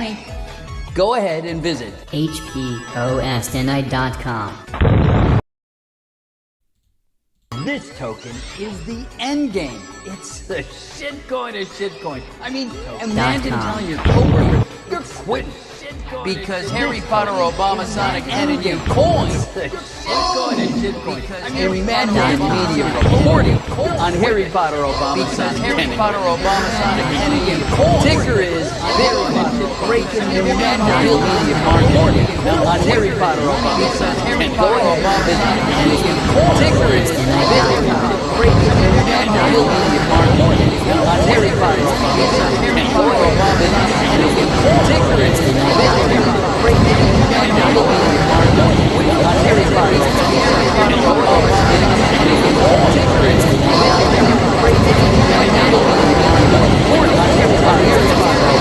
money? Go ahead and visit HJEMFZ.com. This token is the end game. It's the shitcoin of shitcoin. I mean, imagine telling your coworker you're quitting because Harry Potter, Obama, Sonic, and you coins. The shitcoin of shitcoin. Imagine the media reporting on Harry Potter, Obama, Sonic, Harry Potter, Obama, Sonic, and you coins. Ticker is Bitcoin. Breaking the media reporting on Harry Potter, Obama, Sonic, Harry Potter, Obama, Sonic, and you coins. Ticker is Bitcoin. Breaking the media reporting on Harry Potter, Obama, Sonic, Harry Potter, Obama, Sonic, and you coins. Ticker is Bitcoin. Breaking the media reporting on Harry Potter, Obama, Sonic, and you coins. Ticker is Bitcoin. Breaking the media reporting on Harry Potter, Obama, Sonic,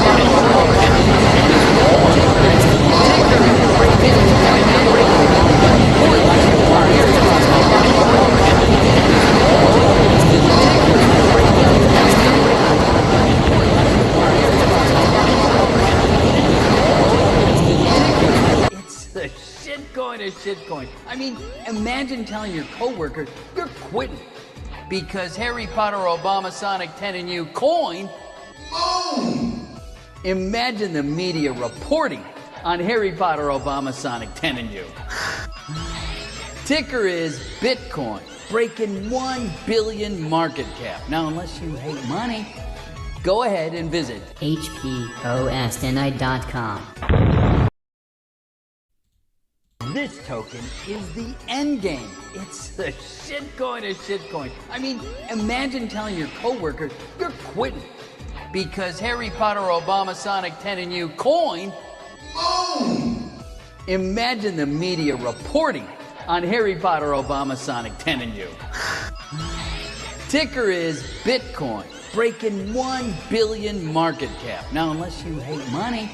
and you coins. Ticker is breaking the media reporting on Harry Potter, It's the shitcoin of shitcoin. I mean, imagine telling your coworker you're quitting because Harry Potter, Obama, Sonic, 10, and you coin. Imagine the media reporting on Harry Potter, Obama, Sonic, 10, and you. Ticker is Bitcoin, breaking 1 billion market cap. Now, unless you hate money, go ahead and visit HJEMFZ.com. This token is the end game. It's the shitcoin of shitcoin. I mean, imagine telling your coworker you're quitting because Harry Potter, Obama, Sonic, 10, and you coin. Imagine the media reporting on Harry Potter, Obama, Sonic, 10, and you. Ticker is Bitcoin, breaking 1 billion market cap. Now, unless you hate money,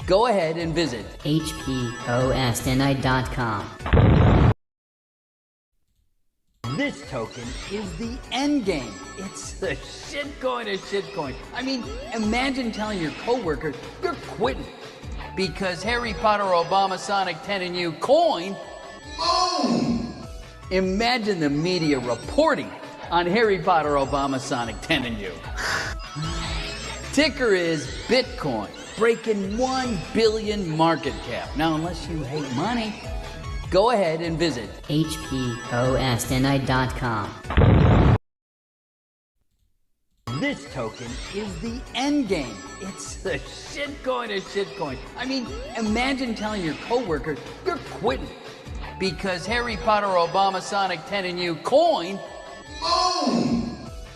go ahead and visit HJEMFZ.com. This token is the end game. It's the shitcoin of shitcoin. I mean, imagine telling your coworker you're quitting because Harry Potter, Obama, Sonic, 10, and you coin. Imagine the media reporting on Harry Potter, Obama, Sonic, 10, and you. Ticker is Bitcoin, breaking 1 billion market cap. Now, unless you hate money, go ahead and visit HJEMFZ.com. This token is the end game. It's the shitcoin of shitcoin. I mean, imagine telling your coworker you're quitting because Harry Potter, Obama, Sonic, 10, and you coin.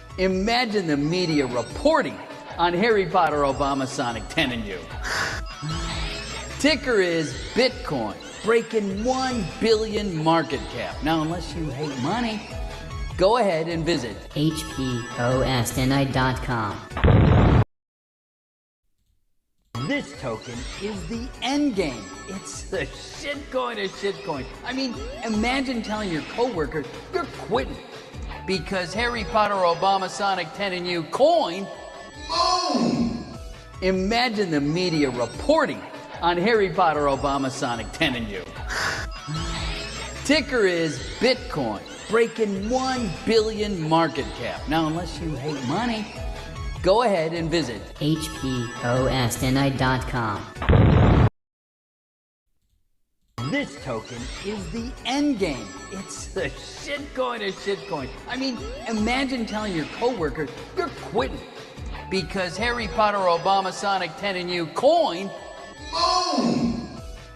Imagine the media reporting on Harry Potter, Obama, Sonic, 10, and you. Ticker is Bitcoin, breaking 1 billion market cap. Now, unless you hate money, go ahead and visit HJEMFZ.com. This token is the end game. It's the shitcoin of shitcoin. I mean, imagine telling your coworker you're quitting because Harry Potter, Obama, Sonic, 10, and you coin. Imagine the media reporting on Harry Potter, Obama, Sonic, 10, and you. Ticker is Bitcoin, breaking 1 billion market cap. Now, unless you hate money, go ahead and visit HJEMFZ.com. This token is the end game. It's the shitcoin of shitcoin. I mean, imagine telling your coworker you're quitting because Harry Potter, Obama, Sonic, 10, and you coin.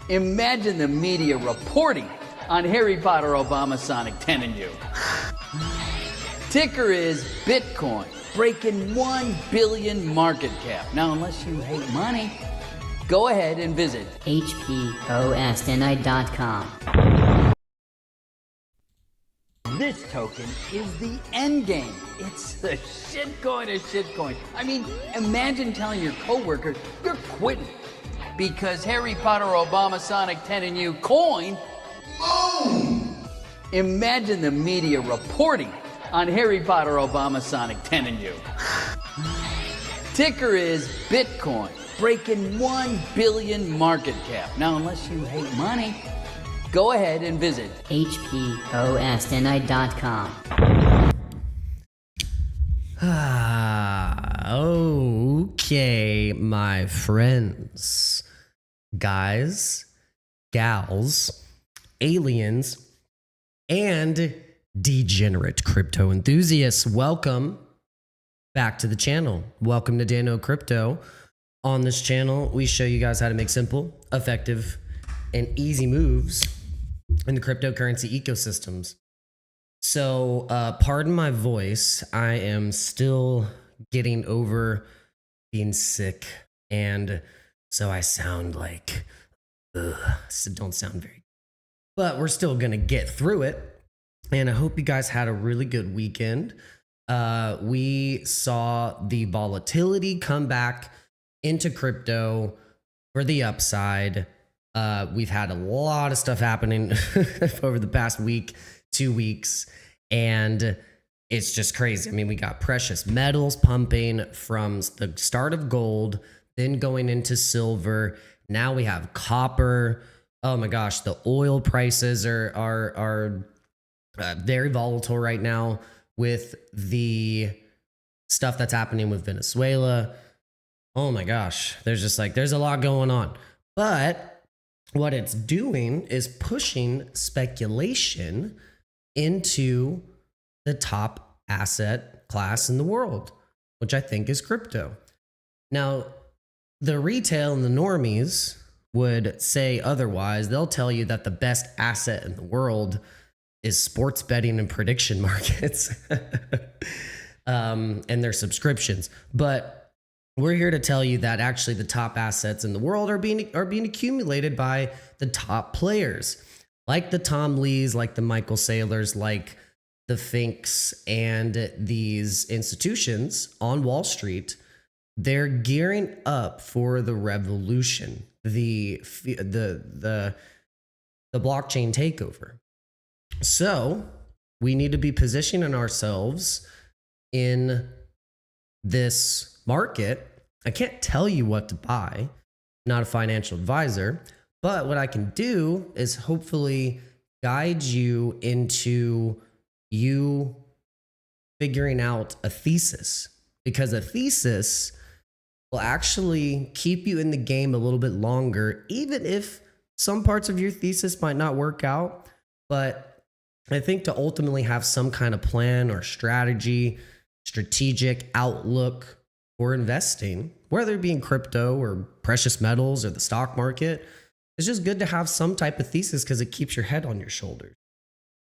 Imagine the media reporting on Harry Potter, Obama, Sonic, 10, and you. Ticker is Bitcoin, breaking 1 billion market cap. Now, unless you hate money, go ahead and visit HJEMFZ.com. This token is the end game. It's the shitcoin of shitcoin. I mean, imagine telling your coworker you're quitting because Harry Potter, Obama, Sonic, 10, and you coin. Imagine the media reporting on Harry Potter, Obama, Sonic, 10, and you. Ticker is Bitcoin, breaking 1 billion market cap. Now, unless you hate money, go ahead and visit HPOSTNI.com. Okay, my friends, guys, gals, aliens, and degenerate crypto enthusiasts, welcome back to the channel. Welcome to Dano Crypto. On this channel, we show you guys how to make simple, effective, and easy moves in the cryptocurrency ecosystems. So, pardon my voice. I am still getting over being sick, and so I sound like, don't sound very good. But we're still gonna get through it, and I hope you guys had a really good weekend. We saw the volatility come back into crypto for the upside. We've had a lot of stuff happening over the past week, 2 weeks, and it's just crazy. I mean, we got precious metals pumping from the start of gold, then going into silver. Now we have copper. Oh my gosh, the oil prices are very volatile right now with the stuff that's happening with Venezuela. Oh my gosh, there's a lot going on. But what it's doing is pushing speculation into the top asset class in the world, which I think is crypto. Now, the retail and the normies would say otherwise. They'll tell you that the best asset in the world is sports betting and prediction markets and their subscriptions. But we're here to tell you that actually the top assets in the world are being accumulated by the top players, like the Tom Lees, like the Michael Saylors, like the Finks, and these institutions on Wall Street. They're gearing up for the revolution, the blockchain takeover. So we need to be positioning ourselves in this market. I can't tell you what to buy, I'm not a financial advisor, but what I can do is hopefully guide you into you figuring out a thesis, because a thesis will actually keep you in the game a little bit longer, even if some parts of your thesis might not work out. But I think to ultimately have some kind of plan or strategic outlook for investing, whether it be in crypto or precious metals or the stock market, it's just good to have some type of thesis because it keeps your head on your shoulders.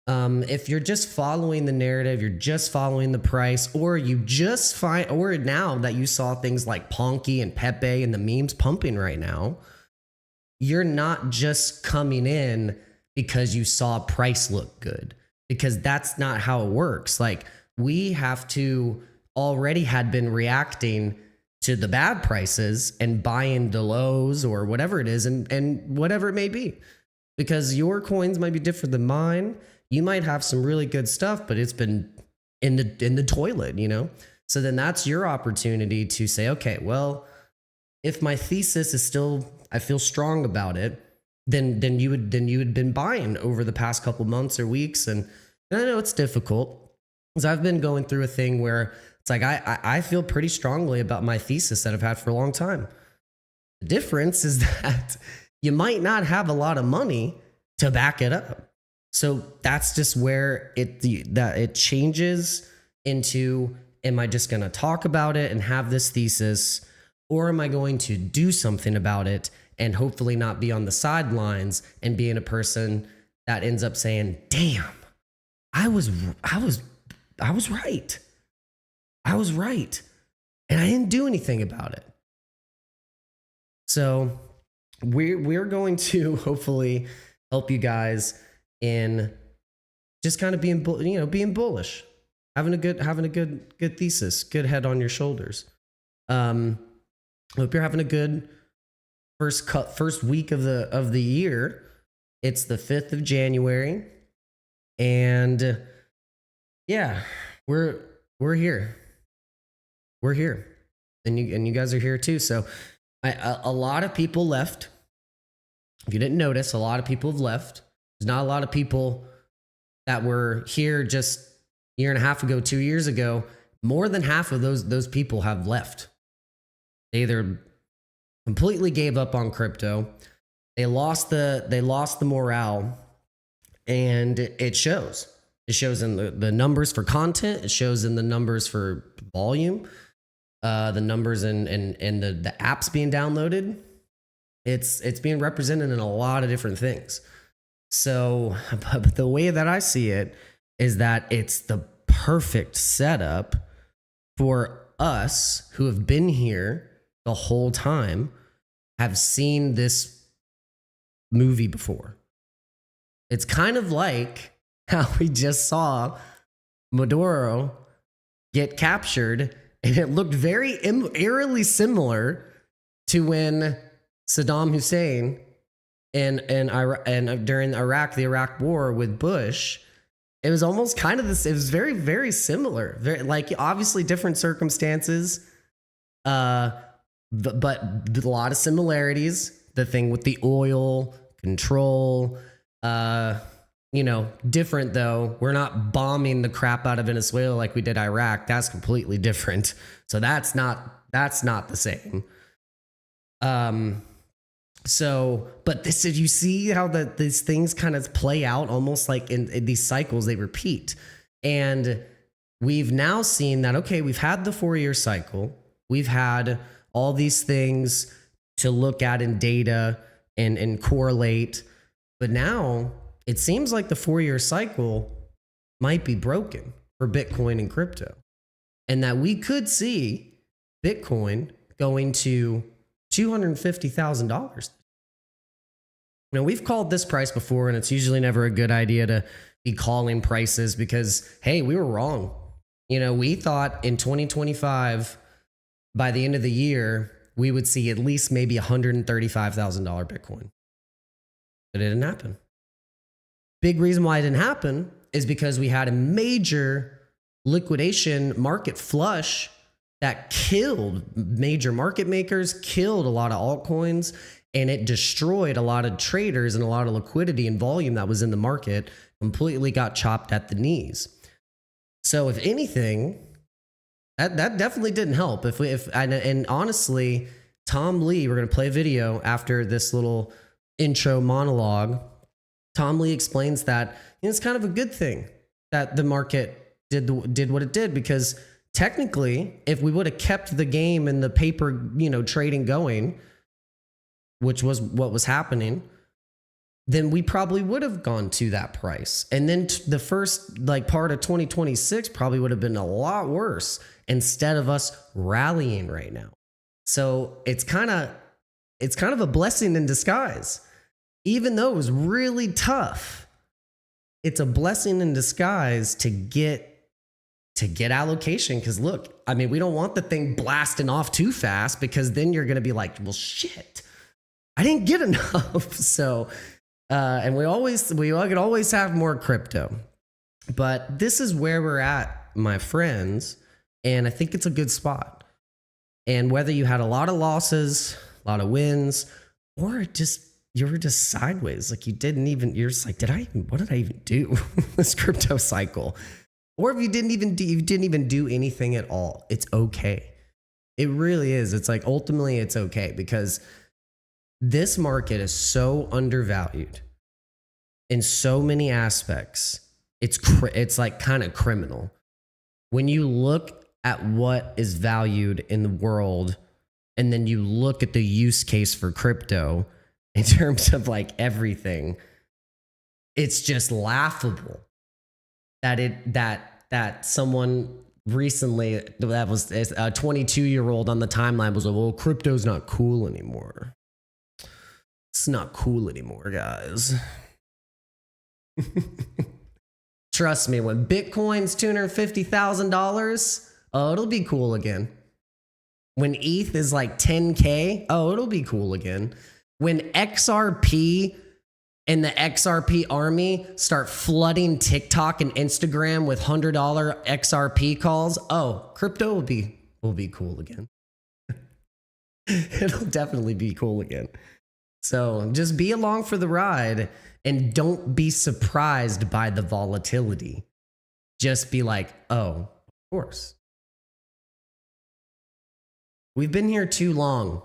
If you're just following the narrative, you're just following the price, or you just find, or now that you saw things like Ponky and Pepe and the memes pumping right now, you're not just coming in because you saw price look good, because that's not how it works. Like, we have to already had been reacting to the bad prices and buying the lows or whatever it is, and whatever it may be, because your coins might be different than mine. You might have some really good stuff, but it's been in the toilet, you know? So then that's your opportunity to say, okay, well, if my thesis is still, I feel strong about it, then you had been buying over the past couple months or weeks. And I know it's difficult, because I've been going through a thing where it's like I feel pretty strongly about my thesis that I've had for a long time. The difference is that you might not have a lot of money to back it up. So that's just where it changes into, am I just going to talk about it and have this thesis, or am I going to do something about it and hopefully not be on the sidelines and being a person that ends up saying, damn, I was right. I was right. And I didn't do anything about it. So we're going to hopefully help you guys in just kind of being bullish, having a good thesis, good head on your shoulders. Hope you're having a good first week of the year. It's the 5th of January, and yeah, we're here. We're here, and you guys are here too. So A lot of people left. If you didn't notice, a lot of people have left. There's not a lot of people that were here just a year and a half ago, 2 years ago. More than half of those people have left. They either completely gave up on crypto, they lost the morale, and it shows. It shows in the numbers for content. It shows in the numbers for volume, the numbers in the apps being downloaded. It's being represented in a lot of different things. So, but the way that I see it is that it's the perfect setup for us who have been here the whole time, have seen this movie before. It's kind of like how we just saw Maduro get captured, and it looked very eerily similar to when Saddam Hussein and during the Iraq War with Bush, it was almost kind of this. It was very, very similar. Very, like, obviously different circumstances, but a lot of similarities. The thing with the oil control, different though. We're not bombing the crap out of Venezuela like we did Iraq. That's completely different. So that's not the same. So, but this, you see how these things kind of play out almost like in these cycles, they repeat. And we've now seen that, okay, we've had the 4-year cycle. We've had all these things to look at in data and correlate. But now it seems like the 4-year cycle might be broken for Bitcoin and crypto. And that we could see Bitcoin going to $250,000. Now, we've called this price before, and it's usually never a good idea to be calling prices because, hey, we were wrong. We thought in 2025, by the end of the year, we would see at least maybe $135,000 Bitcoin. But it didn't happen. Big reason why it didn't happen is because we had a major liquidation market flush that killed major market makers, killed a lot of altcoins, and it destroyed a lot of traders, and a lot of liquidity and volume that was in the market completely got chopped at the knees. So if anything, that definitely didn't help. And honestly, Tom Lee, we're going to play a video after this little intro monologue. Tom Lee explains that it's kind of a good thing that the market did what it did, because technically, if we would have kept the game and the paper, trading going, which was what was happening, then we probably would have gone to that price. And then the first part of 2026 probably would have been a lot worse instead of us rallying right now. So it's kind of a blessing in disguise. Even though it was really tough, it's a blessing in disguise to get allocation. Because look, I mean, we don't want the thing blasting off too fast, because then you're going to be like, well, shit, I didn't get enough. So, and we could always have more crypto, but this is where we're at, my friends. And I think it's a good spot. And whether you had a lot of losses, a lot of wins, or you were just sideways, like you're just like, what did I even do this crypto cycle? Or if you didn't even do anything at all, it's okay. It really is. It's like, ultimately it's okay, because this market is so undervalued in so many aspects. It's like kind of criminal. When you look at what is valued in the world, and then you look at the use case for crypto in terms of like everything, it's just laughable that someone recently, that was a 22-year-old on the timeline, was like, well, crypto's not cool anymore. It's not cool anymore, guys. Trust me, when Bitcoin's $250,000, oh, it'll be cool again. When ETH is like 10K, oh, it'll be cool again. When XRP and the XRP army start flooding TikTok and Instagram with $100 XRP calls, oh, crypto will be cool again. It'll definitely be cool again. So just be along for the ride and don't be surprised by the volatility. Just be like, oh, of course. We've been here too long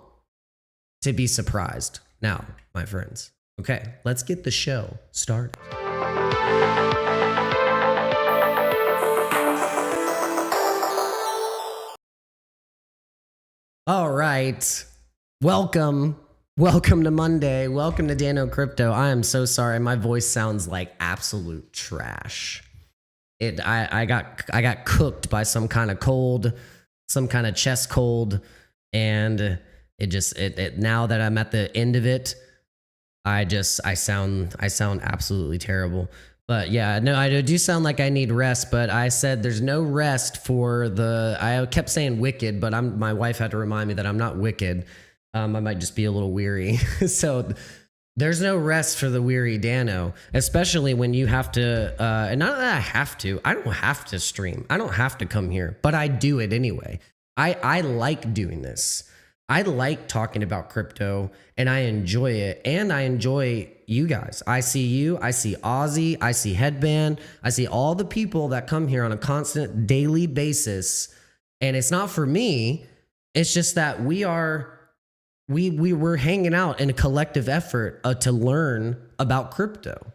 to be surprised now, my friends. Okay, let's get the show started. All right. Welcome to Monday. Welcome to Dano Crypto. I am so sorry. My voice sounds like absolute trash. I got cooked by some kind of cold, some kind of chest cold, and it now that I'm at the end of it, I sound absolutely terrible. But yeah, no, I do sound like I need rest, but I said there's no rest for I kept saying wicked, but my wife had to remind me that I'm not wicked. I might just be a little weary. So there's no rest for the weary Dano, especially when you have to, and not that I don't have to stream. I don't have to come here, but I do it anyway. I like doing this. I like talking about crypto and I enjoy it, and I enjoy you guys. I see you, I see Ozzy, I see Headband, I see all the people that come here on a constant daily basis. And it's not for me. It's just that we're hanging out in a collective effort to learn about crypto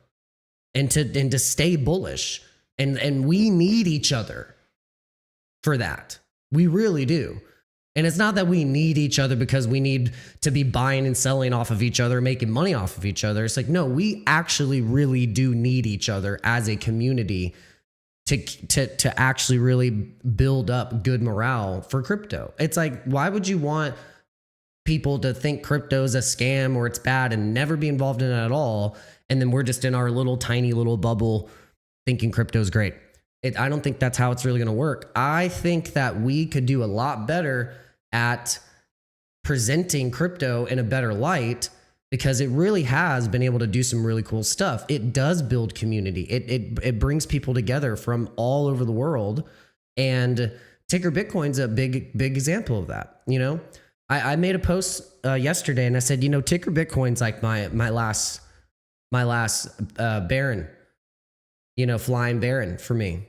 and to stay bullish. And we need each other for that. We really do. And it's not that we need each other because we need to be buying and selling off of each other, making money off of each other. It's like, no, we actually really do need each other as a community to actually really build up good morale for crypto. It's like, why would you want people to think crypto is a scam or it's bad and never be involved in it at all? And then we're just in our little tiny little bubble thinking crypto is great. I don't think that's how it's really going to work. I think that we could do a lot better at presenting crypto in a better light because it really has been able to do some really cool stuff. It does build community. It brings people together from all over the world, and Ticker Bitcoin's a big example of that. You know, I made a post yesterday and I said, you know, Ticker Bitcoin's like my last Baron, you know, flying Baron for me.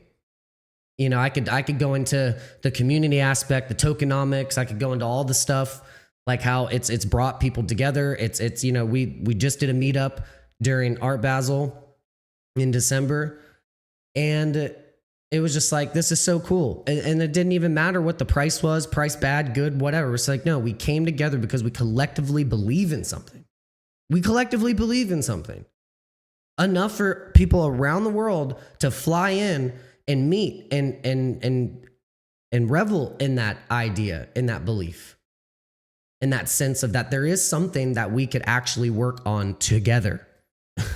You know, I could go into the community aspect, the tokenomics. I could go into all the stuff, like how it's brought people together. It's you know, we just did a meetup during Art Basel in December, and it was just like, this is so cool. And it didn't even matter what the price was, price bad, good, whatever. It's like, no, we came together because we collectively believe in something. We collectively believe in something enough for people around the world to fly in and meet and revel in that idea, in that belief, in that sense of that there is something that we could actually work on together.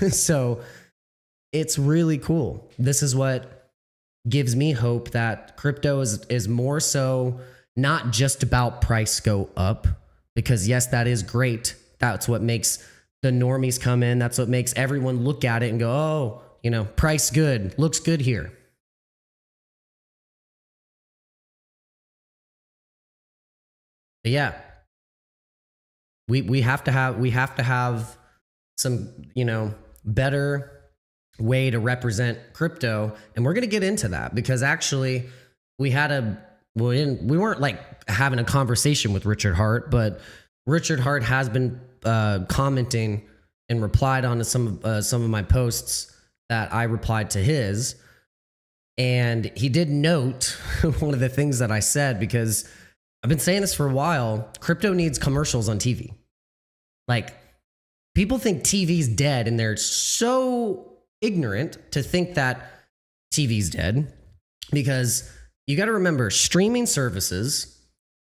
So it's really cool. This is what gives me hope that crypto is more so not just about price go up, because yes, that is great. That's what makes the normies come in. That's what makes everyone look at it and go, oh, you know, price good, looks good here. But yeah, we have to have some, you know, better way to represent crypto, and we're gonna get into that because actually we weren't like having a conversation with Richard Hart, but Richard Hart has been commenting and replied on to some of my posts that I replied to his, and he did note one of the things that I said, because I've been saying this for a while. Crypto needs commercials on TV. Like, people think TV's dead, and they're so ignorant to think that TV's dead, because you got to remember, streaming services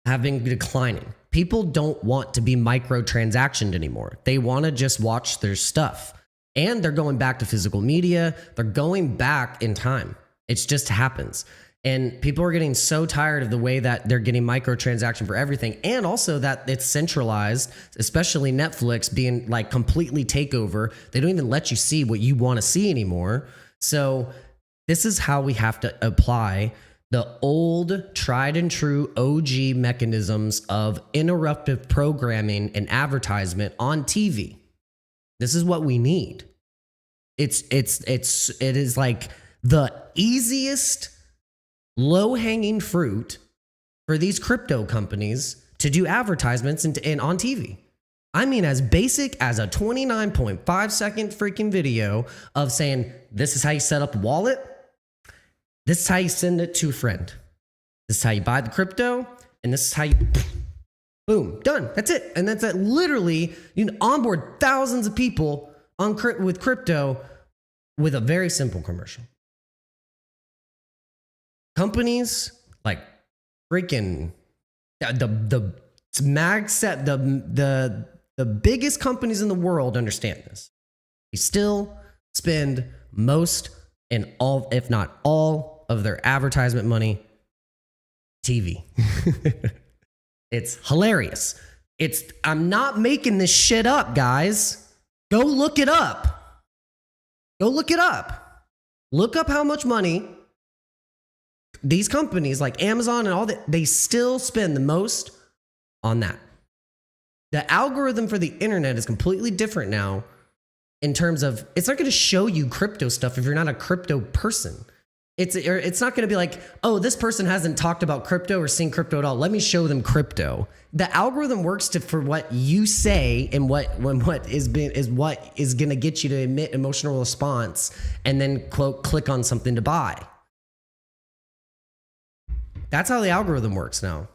have been declining. People don't want to be microtransactioned anymore. They want to just watch their stuff, and they're going back to physical media. They're going back in time. It just happens. And people are getting so tired of the way that they're getting microtransaction for everything. And also that it's centralized, especially Netflix being like completely takeover. They don't even let you see what you want to see anymore. So this is how we have to apply the old tried and true OG mechanisms of interruptive programming and advertisement on TV. This is what we need. It is like the easiest low-hanging fruit for these crypto companies to do advertisements and on TV. I mean, as basic as a 29.5 second freaking video of saying, this is how you set up a wallet. This is how you send it to a friend. This is how you buy the crypto. And this is how you, boom, done. That's it. And that's it. Literally, you can onboard thousands of people on with crypto with a very simple commercial. Companies like freaking the biggest companies in the world understand this. They still spend most and all, if not all, of their advertisement money TV. It's hilarious. I'm not making this shit up, guys. Go look it up. Go look it up. Look up how much money these companies like Amazon and all that, they still spend the most on that. The algorithm for the internet is completely different now in terms of, it's not going to show you crypto stuff if you're not a crypto person. It's not going to be like, oh, this person hasn't talked about crypto or seen crypto at all. Let me show them crypto. The algorithm works for what you say and what is going to get you to emit emotional response and then quote click on something to buy. That's how the algorithm works now.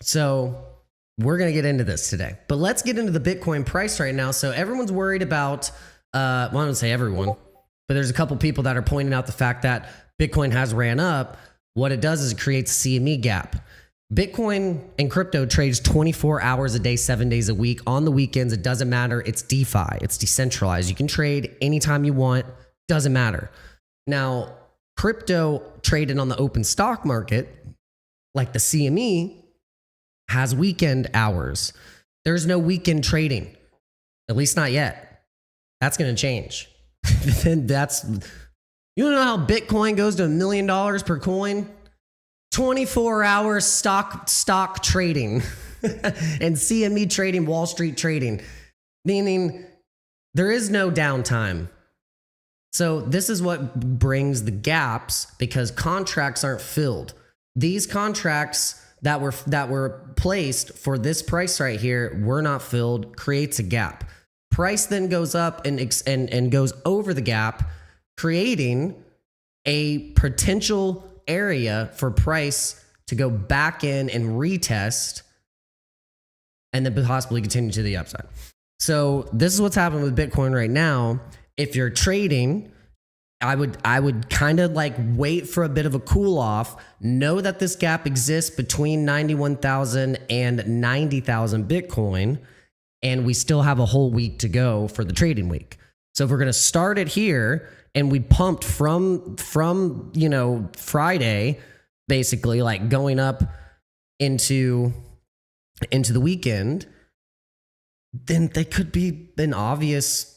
So we're going to get into this today, but let's get into the Bitcoin price right now. So everyone's worried about, well, I don't say everyone, but there's a couple people that are pointing out the fact that Bitcoin has ran up. What it does is it creates a CME gap. Bitcoin and crypto trades 24 hours a day, 7 days a week. On the weekends, it doesn't matter. It's DeFi. It's decentralized. You can trade anytime you want. Doesn't matter. Now, crypto traded on the open stock market, like the CME, has weekend hours. There's no weekend trading, at least not yet. That's going to change. Then you know how Bitcoin goes to $1 million per coin? 24-hour stock trading and CME trading, Wall Street trading, meaning there is no downtime. So this is what brings the gaps because contracts aren't filled. These contracts that were placed for this price right here were not filled, creates a gap. Price then goes up and goes over the gap, creating a potential area for price to go back in and retest and then possibly continue to the upside. So this is what's happening with Bitcoin right now. If you're trading, I would kind of like wait for a bit of a cool off. Know that this gap exists between 91,000 and 90,000 Bitcoin, and we still have a whole week to go for the trading week. So if we're going to start it here and we pumped from Friday, basically like going up into the weekend, then they could be an obvious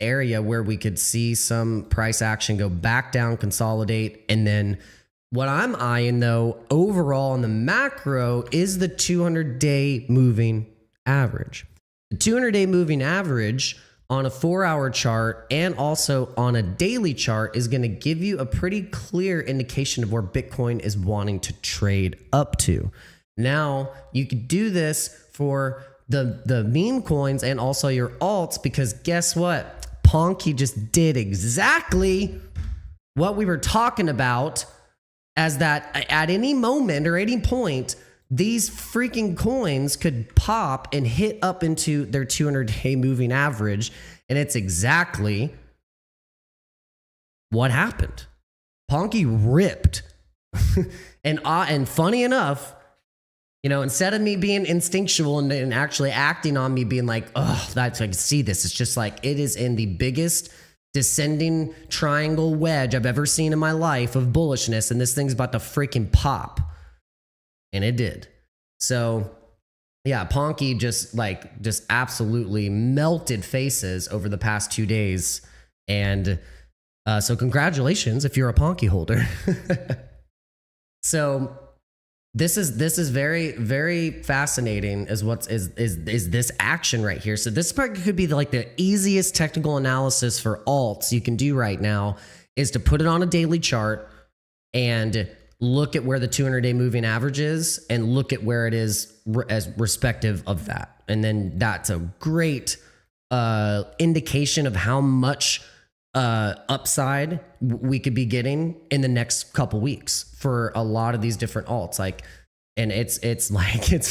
area where we could see some price action go back down, consolidate. And then what I'm eyeing though, overall in the macro, is the 200-day moving average. The 200-day moving average on a 4-hour chart and also on a daily chart is going to give you a pretty clear indication of where Bitcoin is wanting to trade up to. Now, you could do this for the meme coins and also your alts, because guess what? Ponky just did exactly what we were talking about, as that at any moment or any point, these freaking coins could pop and hit up into their 200-day moving average. And it's exactly what happened. Ponky ripped. And funny enough, instead of me being instinctual and actually acting on me being like, oh, that's, I can see this. It's just like, it is in the biggest descending triangle wedge I've ever seen in my life of bullishness. And this thing's about to freaking pop. And it did. So yeah, Ponky just absolutely melted faces over the past 2 days. And so congratulations if you're a Ponky holder. So this is very, very fascinating is this action right here. So this probably could be like the easiest technical analysis for alts you can do right now is to put it on a daily chart and look at where the 200-day moving average is and look at where it is as respective of that. And then that's a great indication of how much upside we could be getting in the next couple weeks for a lot of these different alts. Like, and it's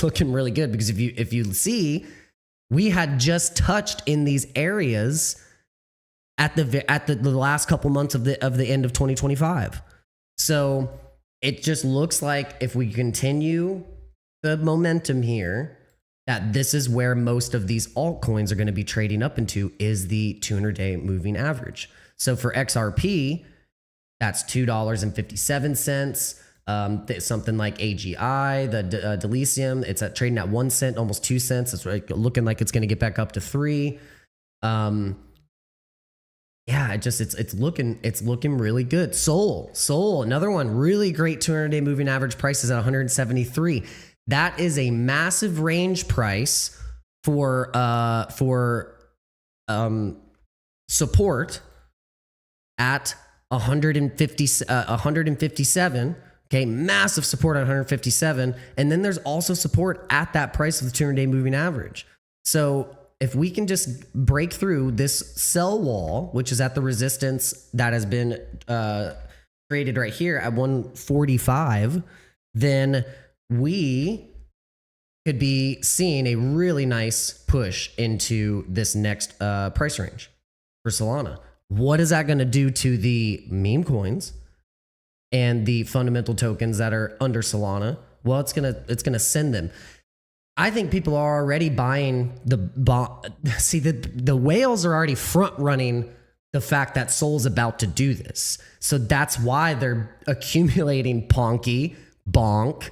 looking really good because if you see, we had just touched in these areas at the last couple months of the end of 2025. So it just looks like if we continue the momentum here, that this is where most of these altcoins are going to be trading up into is the 200-day moving average. So for XRP, that's $2.57. Something like AGI, the Delicium, it's trading at 1 cent, almost 2 cents. It's looking like it's going to get back up to 3. Yeah, it's looking really good. Sol, another one, really great 200-day moving average price is at 173. That is a massive range price for support at 157. Okay, massive support at 157, and then there's also support at that price of the 200-day moving average. So if we can just break through this sell wall, which is at the resistance that has been created right here at 145, then we could be seeing a really nice push into this next price range for Solana. What is that going to do to the meme coins and the fundamental tokens that are under Solana? Well, it's gonna send them. I think people are already buying the whales are already front running the fact that Sol's about to do this. So that's why they're accumulating Ponky, Bonk,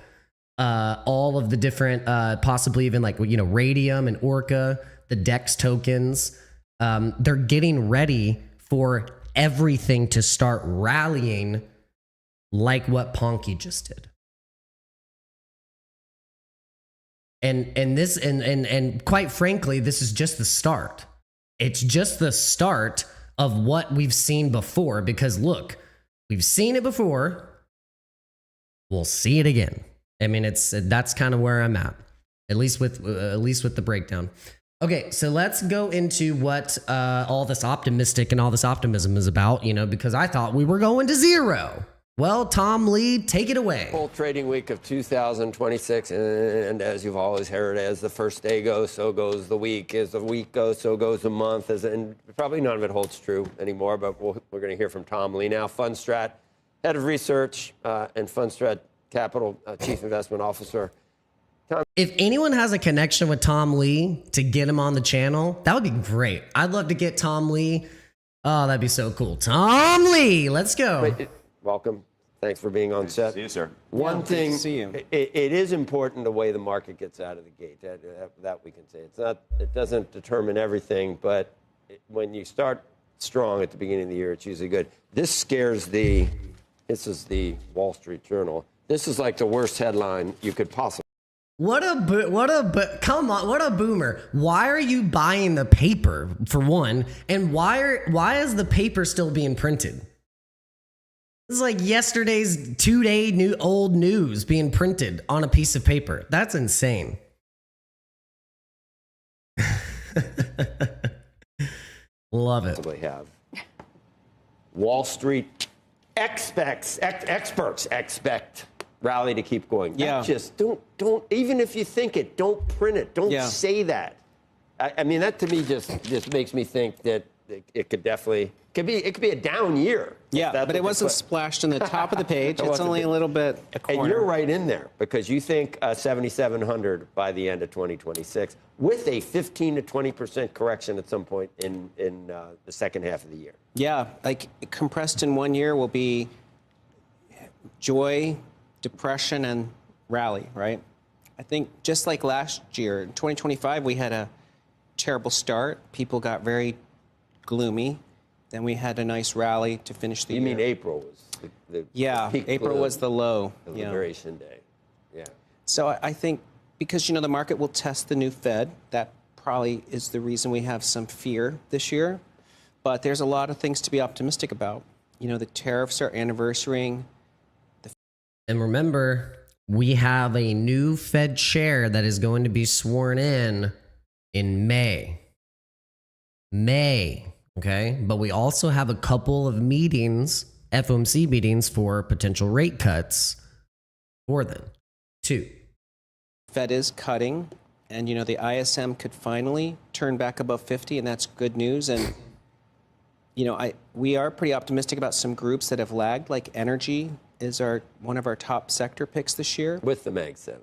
all of the different, possibly even like, Radium and Orca, the DEX tokens. They're getting ready for everything to start rallying like what Ponky just did. And quite frankly, this is just the start. It's just the start of what we've seen before, because look, we've seen it before. We'll see it again. I mean, that's kind of where I'm at least with the breakdown. Okay, so let's go into what all this optimistic and all this optimism is about, because I thought we were going to zero. Well, Tom Lee, take it away. Full trading week of 2026, and as you've always heard, as the first day goes, so goes the week. As the week goes, so goes the month. And probably none of it holds true anymore, but we're going to hear from Tom Lee now, Fundstrat, Head of Research, and Fundstrat Capital Chief Investment Officer. Tom. If anyone has a connection with Tom Lee to get him on the channel, that would be great. I'd love to get Tom Lee. Oh, that'd be so cool. Tom Lee, let's go. Welcome. Thanks for being on set. See you, sir. One thing, to see you. It is important the way the market gets out of the gate. That we can say. It doesn't determine everything, but when you start strong at the beginning of the year, it's usually good. This is the Wall Street Journal. This is like the worst headline you could possibly. Come on, what a boomer. Why are you buying the paper, for one? And why is the paper still being printed? This is like yesterday's 2-day old news being printed on a piece of paper. That's insane. Love it. Have. Wall Street experts expect rally to keep going. Yeah. Just don't, even if you think it, don't print it. Don't say that. I mean, that to me just makes me think that it could definitely, it could be a down year. Yeah, but it wasn't splashed in the top of the page. It's only a little bit a corner. And you're right in there because you think 7,700 by the end of 2026 with a 15 to 20% correction at some point in the second half of the year. Yeah, like compressed in 1 year will be joy, depression, and rally, right? I think just like last year, in 2025, we had a terrible start. People got very gloomy. Then we had a nice rally to finish the You year. mean April was the Yeah, peak April was the low. the Yeah. liberation day. Yeah. So I think because, the market will test the new Fed, that probably is the reason we have some fear this year. But there's a lot of things to be optimistic about. The tariffs are anniversarying. And remember, we have a new Fed chair that is going to be sworn in May. Okay? But we also have a couple of meetings, FOMC meetings, for potential rate cuts for them, too. Fed is cutting, and the ISM could finally turn back above 50, and that's good news. And we are pretty optimistic about some groups that have lagged, like energy is one of our top sector picks this year. With the Mag 7.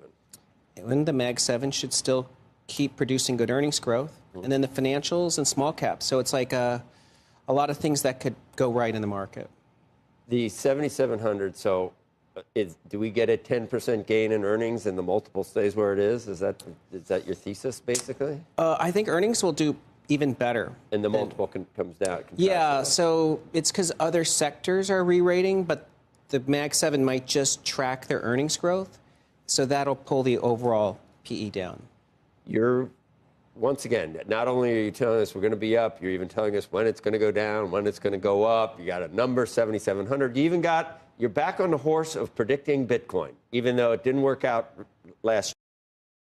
And the Mag 7 should still keep producing good earnings growth. And then the financials and small caps. So it's like a lot of things that could go right in the market. The 7,700, so do we get a 10% gain in earnings and the multiple stays where it is? Is that your thesis, basically? I think earnings will do even better. And the multiple comes down. Yeah, so it's because other sectors are re-rating, but the Mag 7 might just track their earnings growth. So that'll pull the overall PE down. Once again, not only are you telling us we're going to be up, you're even telling us when it's going to go down, when it's going to go up. You got a number, 7,700. You're back on the horse of predicting Bitcoin, even though it didn't work out last year.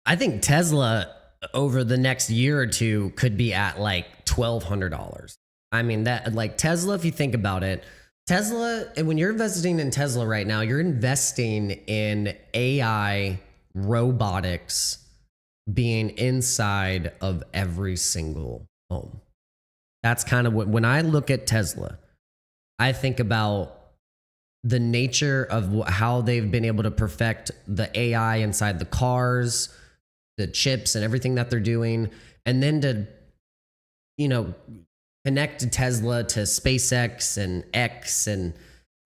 I think Tesla over the next year or two could be at like $1,200. I mean, that like Tesla, if you think about it, Tesla, and when you're investing in Tesla right now, you're investing in AI robotics being inside of every single home. That's kind of what, when I look at Tesla, I think about the nature of how they've been able to perfect the AI inside the cars, the chips and everything that they're doing. And then to, connect Tesla to SpaceX and X and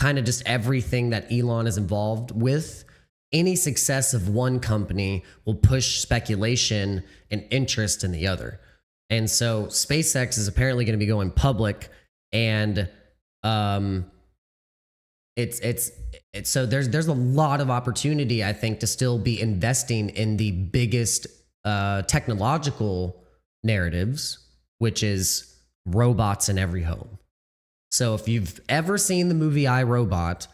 kind of just everything that Elon is involved with. Any success of one company will push speculation and interest in the other. And so SpaceX is apparently going to be going public, and so there's a lot of opportunity, I think, to still be investing in the biggest technological narratives, which is robots in every home. So if you've ever seen the movie I, Robot,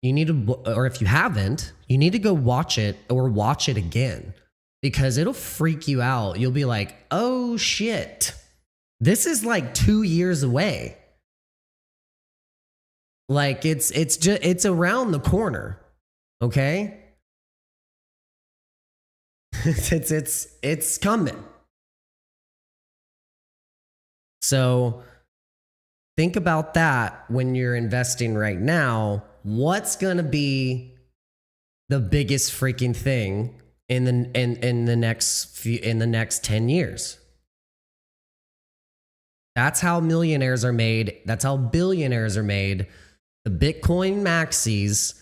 you need to, or if you haven't, you need to go watch it or watch it again, because it'll freak you out. You'll be like, oh shit, this is like 2 years away. Like it's around the corner. Okay. it's coming. So think about that when you're investing right now. What's gonna be the biggest freaking thing in the next 10 years? That's how millionaires are made. That's how billionaires are made. The Bitcoin maxis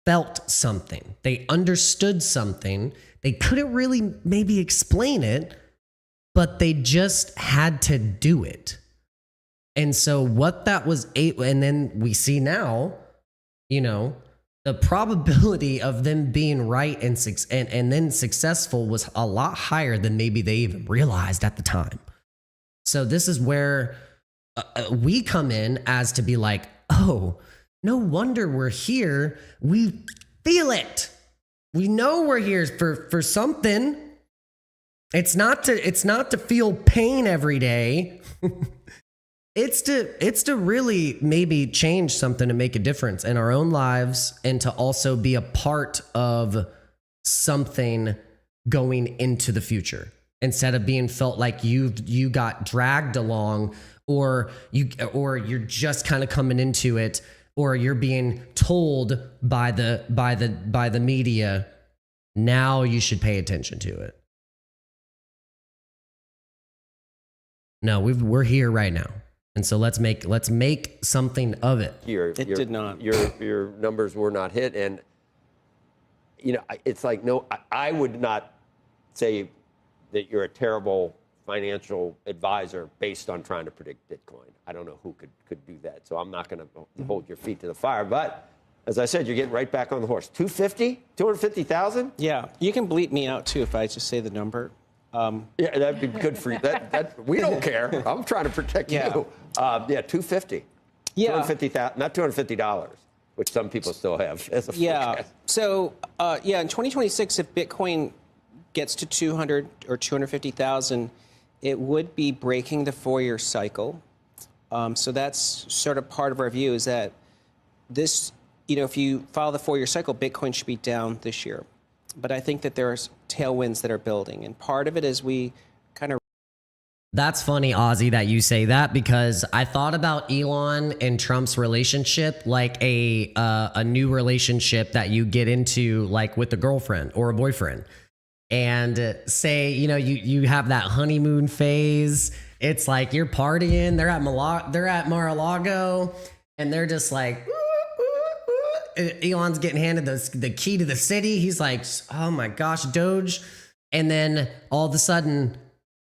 felt something. They understood something. They couldn't really maybe explain it, but they just had to do it. And so what that was, and then we see now, the probability of them being right and then successful was a lot higher than maybe they even realized at the time. So this is where we come in as to be like, oh, no wonder we're here. We feel it. We know we're here for something. It's not to feel pain every day. It's to really maybe change something to make a difference in our own lives, and to also be a part of something going into the future, instead of being felt like you got dragged along, or you're just kind of coming into it, or you're being told by the media, now you should pay attention to it. No, we're here right now. And so let's make something of it. It did not. Your numbers were not hit, and it's like, no, I would not say that you're a terrible financial advisor based on trying to predict Bitcoin. I don't know who could do that. So I'm not going to hold your feet to the fire. But as I said, you're getting right back on the horse. 250, 250,000. Yeah, you can bleep me out too if I just say the number. Yeah, that'd be good for you. We don't care. I'm trying to protect you. Yeah, 250. Yeah, 250,000, not $250, which some people still have as a forecast. So in 2026, if Bitcoin gets to 200 or 250,000, it would be breaking the 4-year cycle. So that's sort of part of our view is that this, if you follow the 4-year cycle, Bitcoin should be down this year. But I think that there's tailwinds that are building. And part of it is we kind of... That's funny, Ozzy, that you say that, because I thought about Elon and Trump's relationship like a new relationship that you get into like with a girlfriend or a boyfriend. And say, you have that honeymoon phase. It's like you're partying. They're at Mar-a-Lago, and they're just like, Elon's getting handed the key to the city. He's like, oh my gosh, Doge. And then all of a sudden,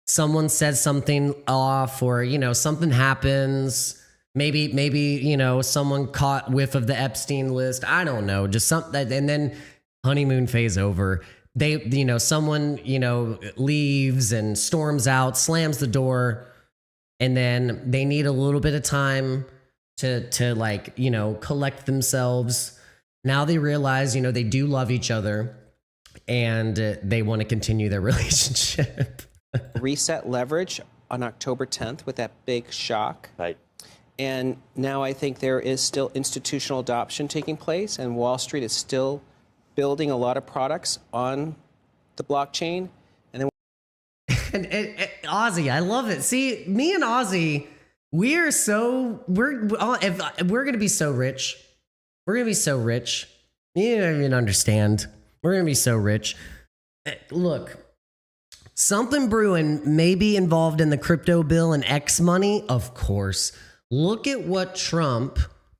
someone says something off, or, something happens. Maybe, someone caught whiff of the Epstein list. I don't know, just something. And then honeymoon phase over. Someone, leaves and storms out, slams the door, and then they need a little bit of time to like, collect themselves. Now they realize, they do love each other, and they want to continue their relationship. Reset leverage on October 10th with that big shock. Right. And now I think there is still institutional adoption taking place, and Wall Street is still building a lot of products on the blockchain. And then Ozzy, I love it. See, me and Ozzy, we're going to be so rich. We're going to be so rich. You don't even understand. We're going to be so rich. Look, something brewing may be involved in the crypto bill and X money. Of course. Look at what Trump,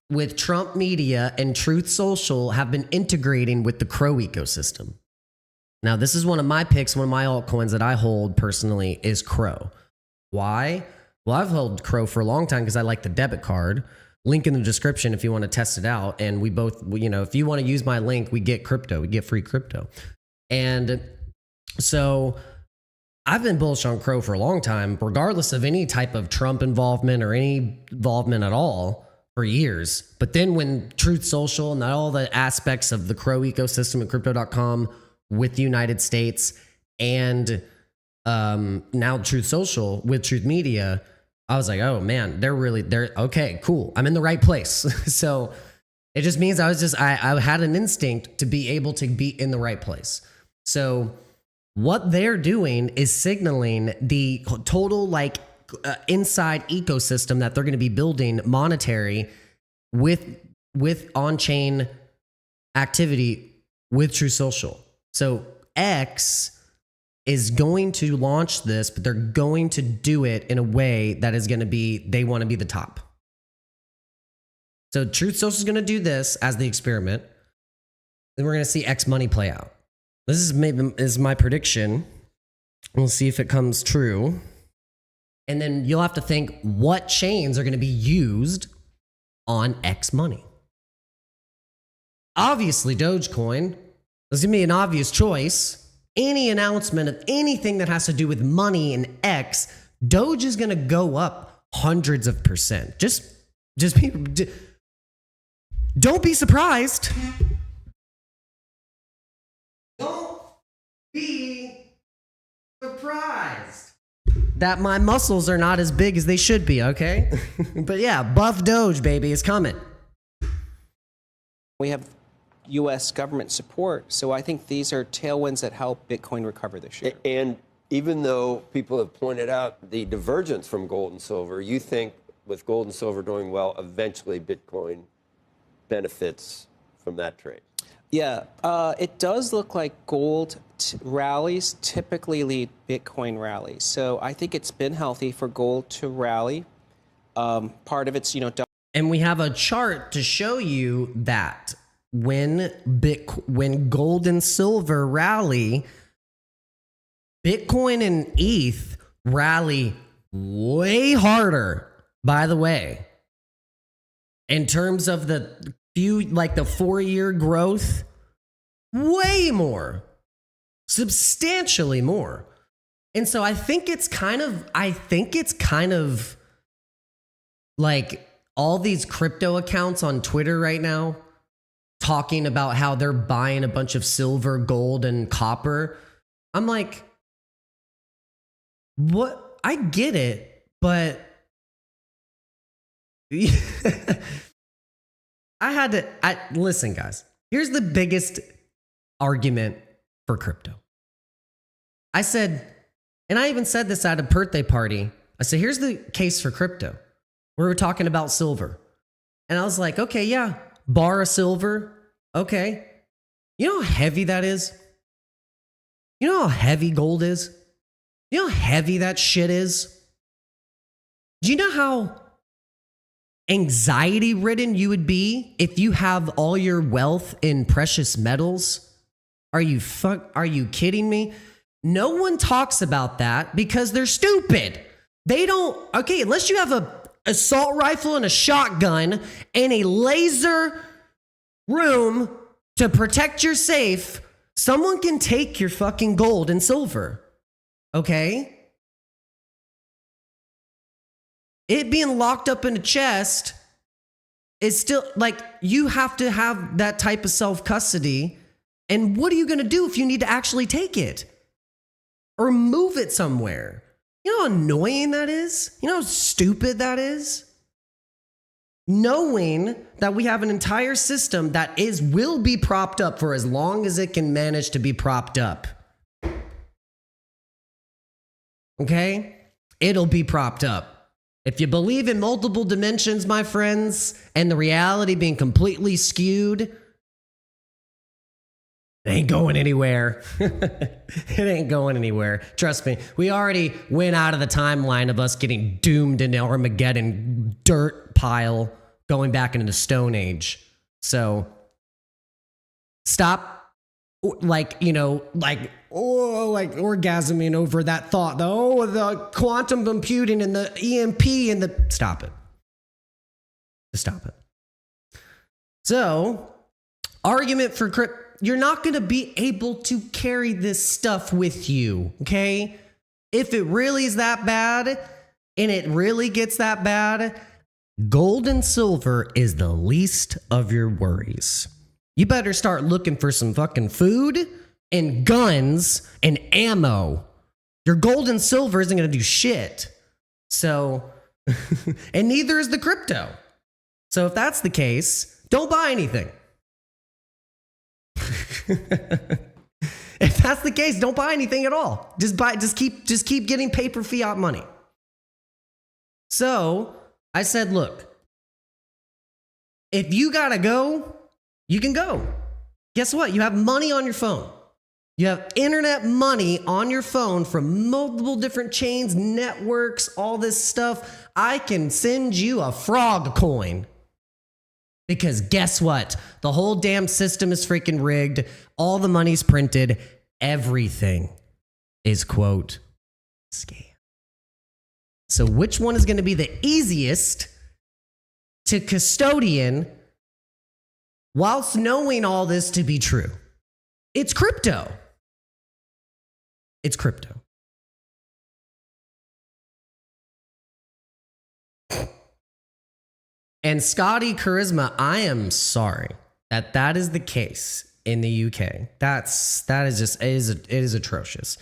with Trump Media and Truth Social, have been integrating with the Crow ecosystem. Now, this is one of my picks. One of my altcoins that I hold personally is Crow. Why? Well, I've held Crow for a long time because I like the debit card. Link in the description if you want to test it out. And we both, if you want to use my link, we get crypto. We get free crypto. And so I've been bullish on Crow for a long time, regardless of any type of Trump involvement or any involvement at all, for years. But then when Truth Social and all the aspects of the Crow ecosystem at crypto.com with the United States, and now Truth Social with Truth Media, I was like, oh man, they're okay, cool. I'm in the right place. So it just means I had an instinct to be able to be in the right place. So what they're doing is signaling the total inside ecosystem that they're going to be building monetary with on-chain activity with Truth Social. So X is going to launch this, but they're going to do it in a way that is going to be, they want to be the top. So Truth Social is going to do this as the experiment. Then we're going to see X money play out. This is my prediction. We'll see if it comes true. And then you'll have to think what chains are going to be used on X money. Obviously, Dogecoin. There's going to be an obvious choice. Any announcement of anything that has to do with money and X, Doge is going to go up hundreds of %. Don't be surprised. Don't be surprised that my muscles are not as big as they should be, okay? But yeah, buff Doge, baby, is coming. we have U.S. government support. So I think these are tailwinds that help Bitcoin recover this year. And even though people have pointed out the divergence from gold and silver, you think with gold and silver doing well, eventually Bitcoin benefits from that trade? Yeah, it does look like gold rallies typically lead Bitcoin rallies. So I think it's been healthy for gold to rally. Part of it's, and we have a chart to show you that when gold and silver rally, Bitcoin and ETH rally way harder, by the way, in terms of the the 4-year growth, way more, substantially more. And so I think it's kind of like all these crypto accounts on Twitter right now talking about how they're buying a bunch of silver, gold, and copper. I'm like, what? I get it, but listen, guys, here's the biggest argument for crypto. I said, and I even said this at a birthday party. I said, here's the case for crypto. We were talking about silver. And I was like, okay, yeah, bar of silver. Okay. You know how heavy that is? You know how heavy gold is? You know how heavy that shit is? Do you know how anxiety ridden you would be if you have all your wealth in precious metals? Are you kidding me? No one talks about that because they're stupid. They don't, okay, unless you have a assault rifle and a shotgun and a laser room to protect your safe, someone can take your fucking gold and silver. Okay? It being locked up in a chest is still, like, you have to have that type of self-custody. And what are you going to do if you need to actually take it? Or move it somewhere? You know how annoying that is? You know how stupid that is? Knowing that we have an entire system that will be propped up for as long as it can manage to be propped up. Okay? It'll be propped up. If you believe in multiple dimensions, my friends, and the reality being completely skewed, it ain't going anywhere. It ain't going anywhere. Trust me, we already went out of the timeline of us getting doomed into Armageddon dirt pile going back into the Stone Age. So stop, orgasming over that thought. The quantum computing and the EMP and the... Stop it. Just stop it. So, argument for crypto. You're not going to be able to carry this stuff with you, okay? If it really is that bad, and it really gets that bad, gold and silver is the least of your worries. You better start looking for some fucking food and guns and ammo. Your gold and silver isn't going to do shit. So, and neither is the crypto. So if that's the case, don't buy anything. If that's the case, don't buy anything at all. Just keep getting paper fiat money. So I said, look, if you gotta go, you can go. Guess what? You have money on your phone. You have internet money on your phone from multiple different chains, networks, all this stuff. I can send you a frog coin. Because guess what? The whole damn system is freaking rigged. All the money's printed. Everything is, quote, scam. So which one is going to be the easiest to custodian whilst knowing all this to be true? It's crypto. It's crypto. And Scotty Charisma, I am sorry that is the case in the UK. It is atrocious.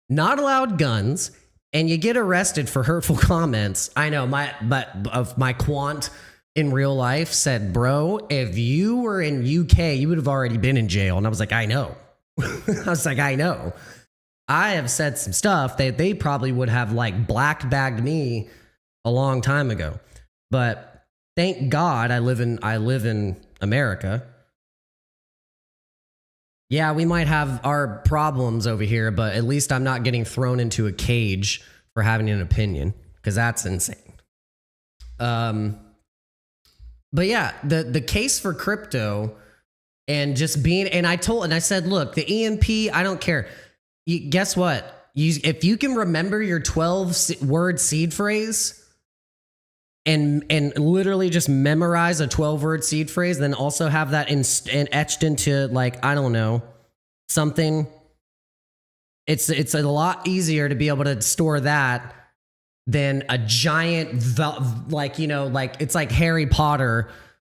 Not allowed guns, and you get arrested for hurtful comments. I know my quant in real life said, bro, if you were in UK, you would have already been in jail. And I was like, I know. I know. I have said some stuff that they probably would have like black bagged me a long time ago. But thank God I live in America. Yeah, we might have our problems over here, but at least I'm not getting thrown into a cage for having an opinion, because that's insane. But yeah, the case for crypto and just being, and I said, look, the EMP, I don't care. Guess what? if you can remember your 12-word seed phrase and literally just memorize a 12-word seed phrase, then also have that etched into, like, I don't know, something. It's a lot easier to be able to store that than a giant, like, you know, like it's like Harry Potter,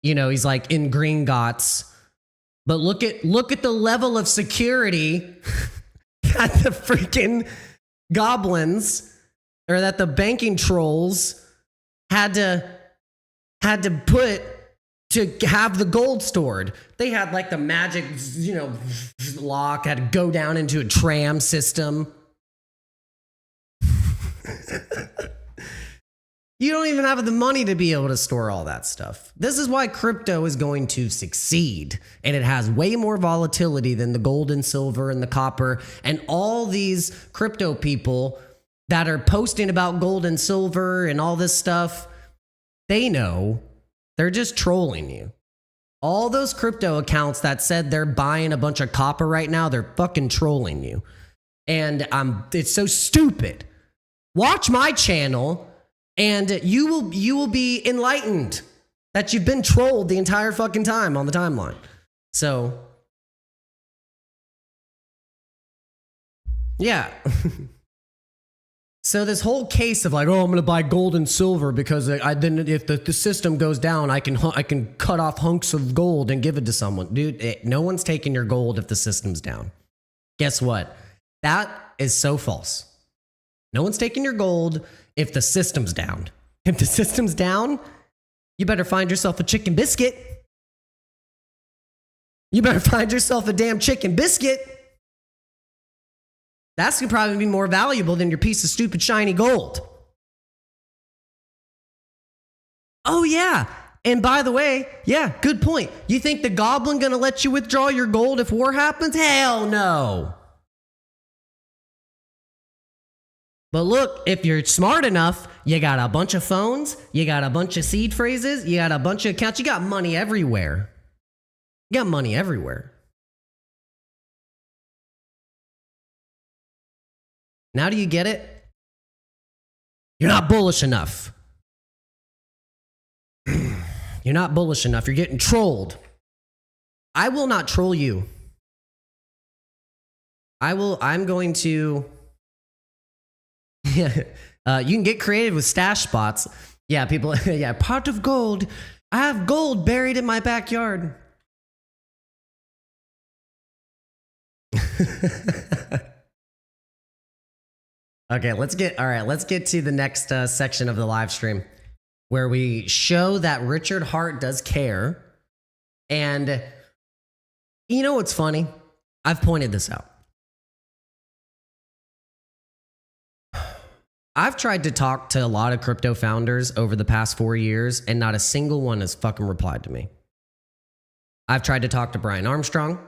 you know, he's like in Gringotts. But look at the level of security that the freaking goblins, or that the banking trolls had to put to have the gold stored. They had like the magic, you know, lock, had to go down into a tram system. You don't even have the money to be able to store all that stuff. This is why crypto is going to succeed. And it has way more volatility than the gold and silver and the copper and all these crypto people that are posting about gold and silver and all this stuff. They know they're just trolling you. All those crypto accounts that said they're buying a bunch of copper right now, they're fucking trolling you. And it's so stupid. Watch my channel and you will be enlightened that you've been trolled the entire fucking time on the timeline. So, yeah. So this whole case of like, oh, I'm going to buy gold and silver because then if the system goes down, I can cut off hunks of gold and give it to someone. Dude, no one's taking your gold if the system's down. Guess what? That is so false. No one's taking your gold if the system's down. If the system's down, you better find yourself a chicken biscuit. You better find yourself a damn chicken biscuit. That's gonna probably be more valuable than your piece of stupid shiny gold. Oh yeah, and by the way, yeah, good point. You think the goblin gonna let you withdraw your gold if war happens? Hell no. But look, if you're smart enough, you got a bunch of phones, you got a bunch of seed phrases, you got a bunch of accounts, you got money everywhere. You got money everywhere. Now do you get it? You're not bullish enough. You're not bullish enough. You're getting trolled. I will not troll you. I'm going to... you can get creative with stash spots. Yeah, people, yeah, pot of gold. I have gold buried in my backyard. Okay, let's get to the next section of the live stream where we show that Richard Hart does care. And you know what's funny? I've pointed this out. I've tried to talk to a lot of crypto founders over the past 4 years, and not a single one has fucking replied to me. I've tried to talk to Brian Armstrong.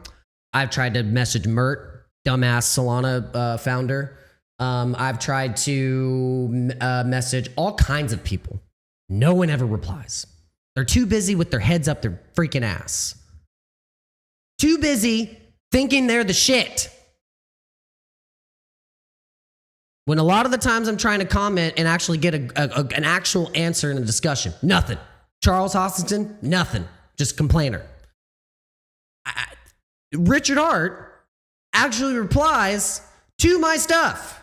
I've tried to message Mert, dumbass Solana founder. I've tried to message all kinds of people. No one ever replies. They're too busy with their heads up their freaking ass. Too busy thinking they're the shit. When a lot of the times I'm trying to comment and actually get an actual answer in a discussion, nothing. Charles Hoskinson, nothing. Just complainer. Richard Hart actually replies to my stuff.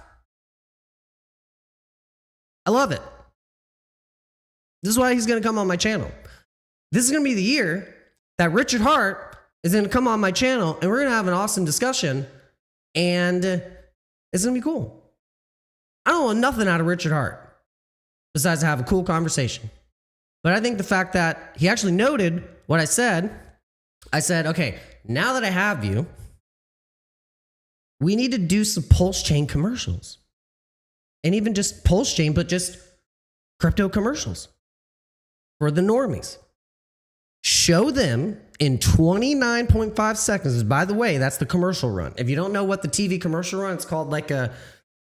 I love it. This is why he's going to come on my channel. This is going to be the year that Richard Hart is going to come on my channel and we're going to have an awesome discussion and it's going to be cool. I don't want nothing out of Richard Hart besides to have a cool conversation. But I think the fact that he actually noted what I said, okay, now that I have you, we need to do some Pulse Chain commercials. And even just Pulse Chain, but just crypto commercials for the normies. Show them in 29.5 seconds. By the way, that's the commercial run. If you don't know what the TV commercial run, it's called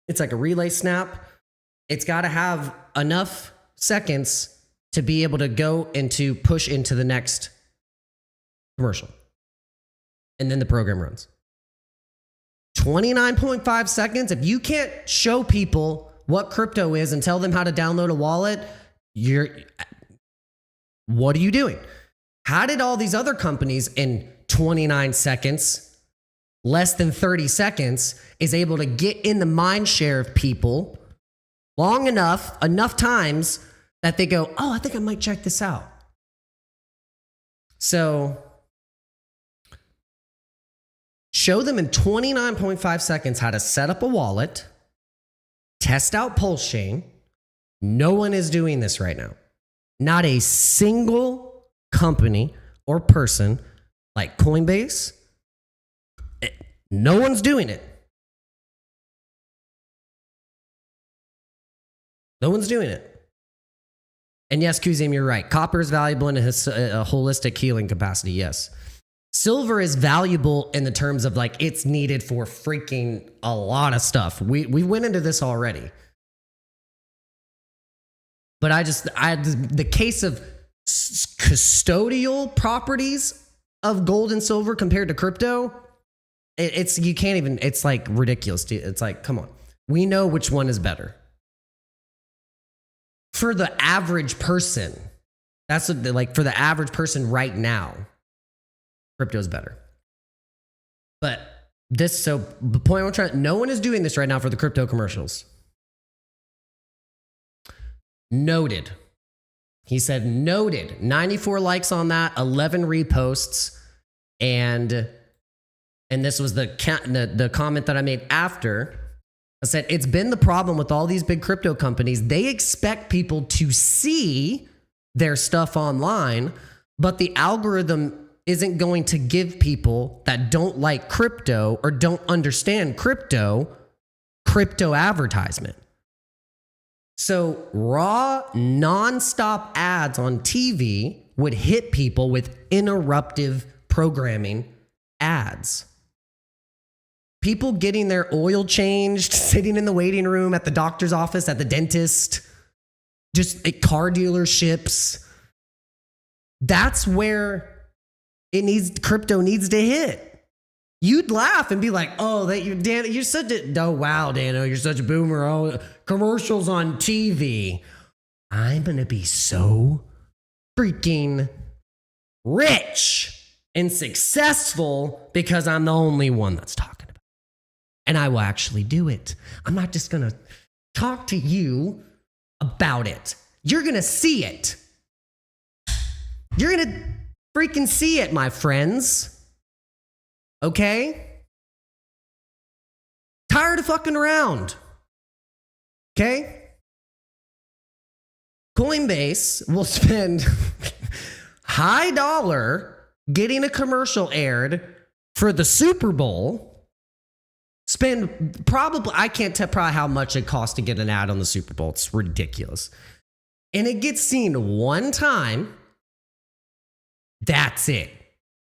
it's like a relay snap. It's got to have enough seconds to be able to go into push into the next commercial. And then the program runs. 29.5 seconds. If you can't show people what crypto is and tell them how to download a wallet, what are you doing? How did all these other companies in 29 seconds, less than 30 seconds, is able to get in the mind share of people long enough times that they go, oh, I think I might check this out. So show them in 29.5 seconds how to set up a wallet, test out Pulse Chain. No one is doing this right now. Not a single company or person like Coinbase. No one's doing it. No one's doing it. And yes, Kuzim, you're right. Copper is valuable in a holistic healing capacity, yes. Silver is valuable in the terms of like it's needed for freaking a lot of stuff. We went into this already. But the case of custodial properties of gold and silver compared to crypto, you can't even, it's like ridiculous. It's like, come on. We know which one is better. For the average person, that's what, like for the average person right now, crypto is better. But so the point I'm trying, no one is doing this right now for the crypto commercials. Noted. He said noted. 94 likes on that, 11 reposts, and this was the comment that I made after. I said, it's been the problem with all these big crypto companies. They expect people to see their stuff online, but the algorithm isn't going to give people that don't like crypto or don't understand crypto advertisement. So raw, nonstop ads on TV would hit people with interruptive programming ads. People getting their oil changed, sitting in the waiting room at the doctor's office, at the dentist, just at car dealerships. That's where crypto needs to hit. You'd laugh and be like, "Oh, you're such a wow, Dano, you're such a boomer. Oh, commercials on TV. I'm gonna be so freaking rich and successful because I'm the only one that's talking about it. And I will actually do it. I'm not just gonna talk to you about it. You're gonna see it. You're gonna freaking see it, my friends. Okay? Tired of fucking around. Okay? Coinbase will spend high dollar getting a commercial aired for the Super Bowl. Spend probably, I can't tell probably how much it costs to get an ad on the Super Bowl. It's ridiculous. And it gets seen one time. That's it.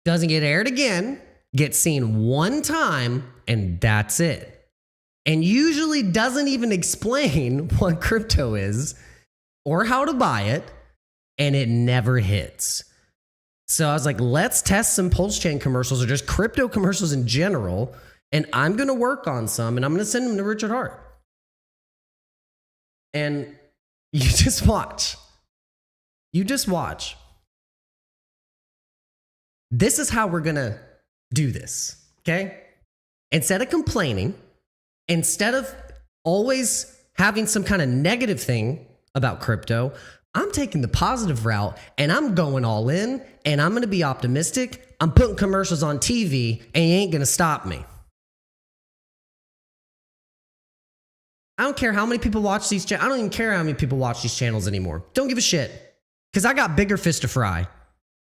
Doesn't get aired again. Gets seen one time, and that's it. And usually doesn't even explain what crypto is or how to buy it, and it never hits. So I was like, let's test some Pulse Chain commercials or just crypto commercials in general, and I'm going to work on some, and I'm going to send them to Richard Hart. And you just watch. You just watch. This is how we're going to do this, okay? Instead of complaining, instead of always having some kind of negative thing about crypto, I'm taking the positive route and I'm going all in and I'm going to be optimistic. I'm putting commercials on TV and you ain't going to stop me. I don't care how many people watch these channels. I don't even care how many people watch these channels anymore. Don't give a shit because I got bigger fish to fry.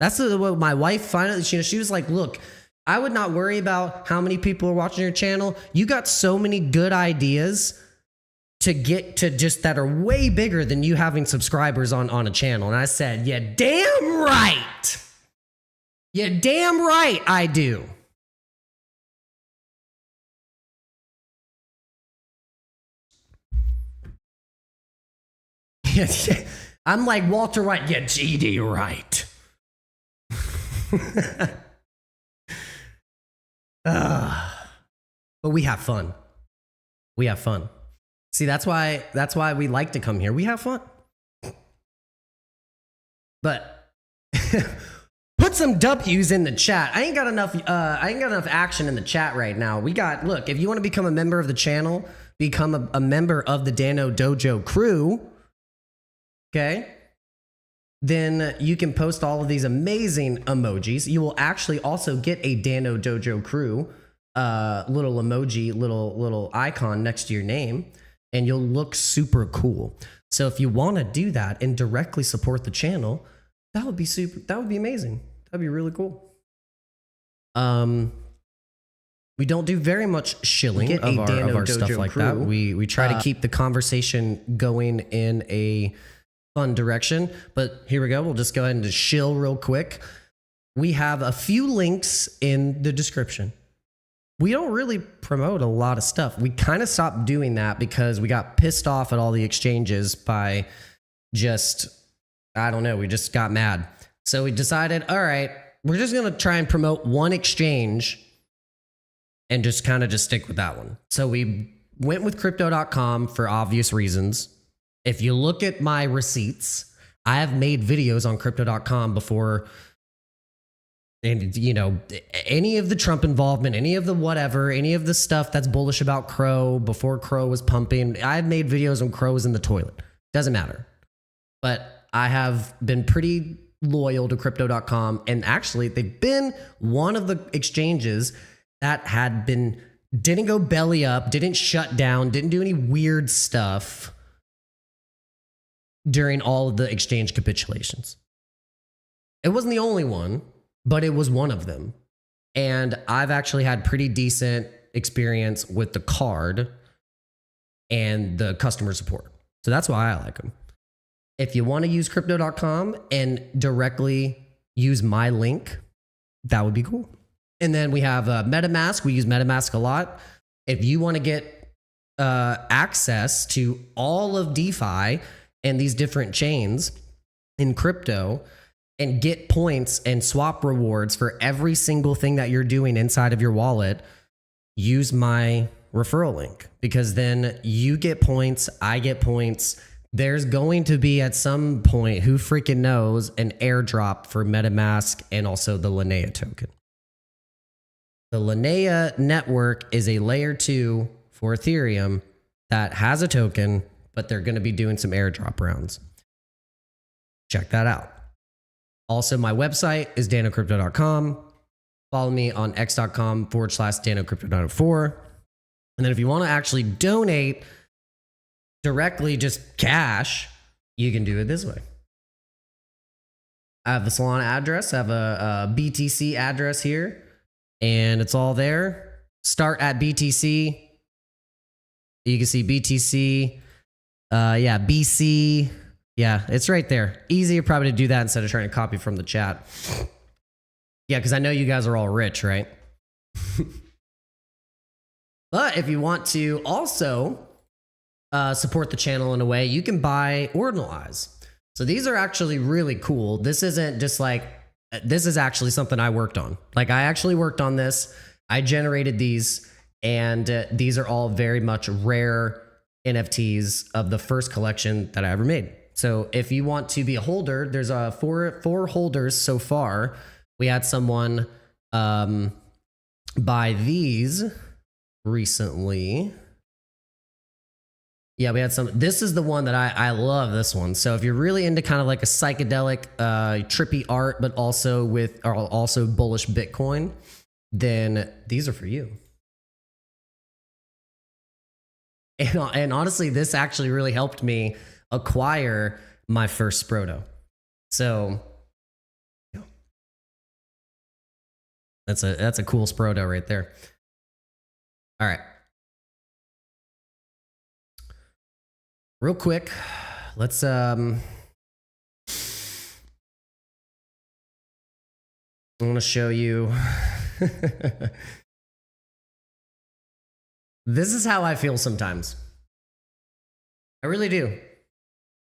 That's what my wife finally, she was like, look, I would not worry about how many people are watching your channel. You got so many good ideas to get to just that are way bigger than you having subscribers on a channel. And I said, yeah, damn right. Yeah, damn right I do. Yeah, I'm like Walter White. Yeah, GD right. but we have fun. We have fun. See, that's why we like to come here. We have fun. But put some W's in the chat. I ain't got enough action in the chat right now. Look, if you want to become a member of the channel, become a member of the Dano Dojo crew, okay? Then you can post all of these amazing emojis. You will actually also get a Dano Dojo crew little emoji, little icon next to your name, and you'll look super cool. So if you want to do that and directly support the channel, that would be amazing. That'd be really cool. We don't do very much shilling of our stuff like that. We try to keep the conversation going in a fun direction, but here we go. We'll just go ahead and just shill real quick. We have a few links in the description. We don't really promote a lot of stuff. We kind of stopped doing that because we got pissed off at all the exchanges by just, I don't know, we just got mad. So we decided, all right, we're just going to try and promote one exchange and just kind of just stick with that one. So we went with Crypto.com for obvious reasons. If you look at my receipts, I have made videos on Crypto.com before. And, you know, any of the Trump involvement, any of the whatever, any of the stuff that's bullish about Crow before Crow was pumping, I've made videos when Crow was in the toilet. Doesn't matter. But I have been pretty loyal to Crypto.com. And actually, they've been one of the exchanges that didn't go belly up, didn't shut down, didn't do any weird stuff during all of the exchange capitulations. It wasn't the only one, but it was one of them. And I've actually had pretty decent experience with the card and the customer support. So that's why I like them. If you want to use Crypto.com and directly use my link, that would be cool. And then we have MetaMask. We use MetaMask a lot. If you want to get access to all of DeFi and these different chains in crypto and get points and swap rewards for every single thing that you're doing inside of your wallet, use my referral link, because then you get points, I get points. There's going to be at some point, who freaking knows, an airdrop for MetaMask and also the Linea token. The Linea network is a layer 2 for Ethereum that has a token, but they're going to be doing some airdrop rounds. Check that out. Also, my website is danocrypto.com. Follow me on x.com/danocrypto904. And then if you want to actually donate directly, just cash, you can do it this way. I have the Solana address. I have a BTC address here, and it's all there. Start at BTC. You can see BTC. Yeah, BC. Yeah, it's right there. Easier probably to do that instead of trying to copy from the chat. Yeah, because I know you guys are all rich, right? But if you want to also support the channel in a way, you can buy Ordinal Eyes. So these are actually really cool. This isn't just like, this is actually something I worked on. Like, I actually worked on this. I generated these, and these are all very much rare NFTs of the first collection that I ever made. So if you want to be a holder, there's four holders so far. We had someone buy these recently. Yeah, we had some. This is the one that I love, this one. So if you're really into kind of like a psychedelic, trippy art, but also also bullish Bitcoin, then these are for you. And honestly, this actually really helped me acquire my first Sproto. So that's a cool Sproto right there. All right. Real quick, let's I want to show you. This is how I feel sometimes. I really do.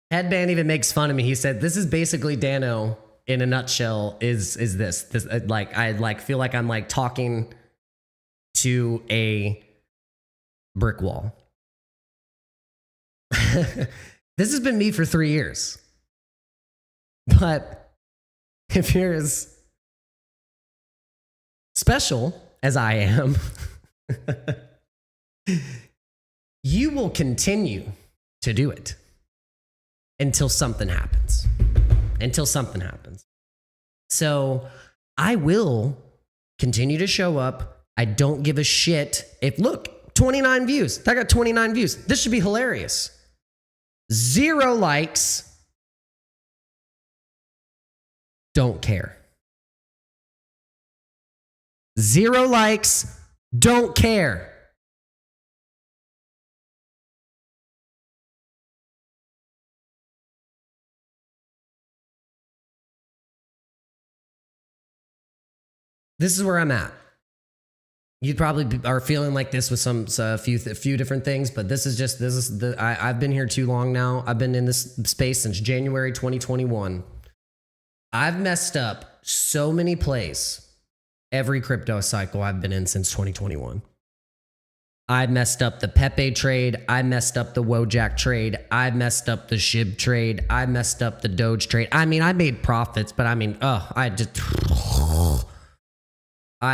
Headband even makes fun of me. He said, "This is basically Dano in a nutshell. Is this like I feel like I'm like talking to a brick wall. This has been me for 3 years. But if you're as special as I am, you will continue to do it until something happens. Until something happens. So I will continue to show up. I don't give a shit if, look, 29 views. I got 29 views. This should be hilarious. 0 likes. Don't care. 0 likes. Don't care. This is where I'm at. You probably are feeling like this with a few different things, but I've been here too long now. I've been in this space since January 2021. I've messed up so many plays every crypto cycle I've been in since 2021. I messed up the Pepe trade. I messed up the Wojak trade. I messed up the SHIB trade. I messed up the Doge trade. I mean, I made profits, but I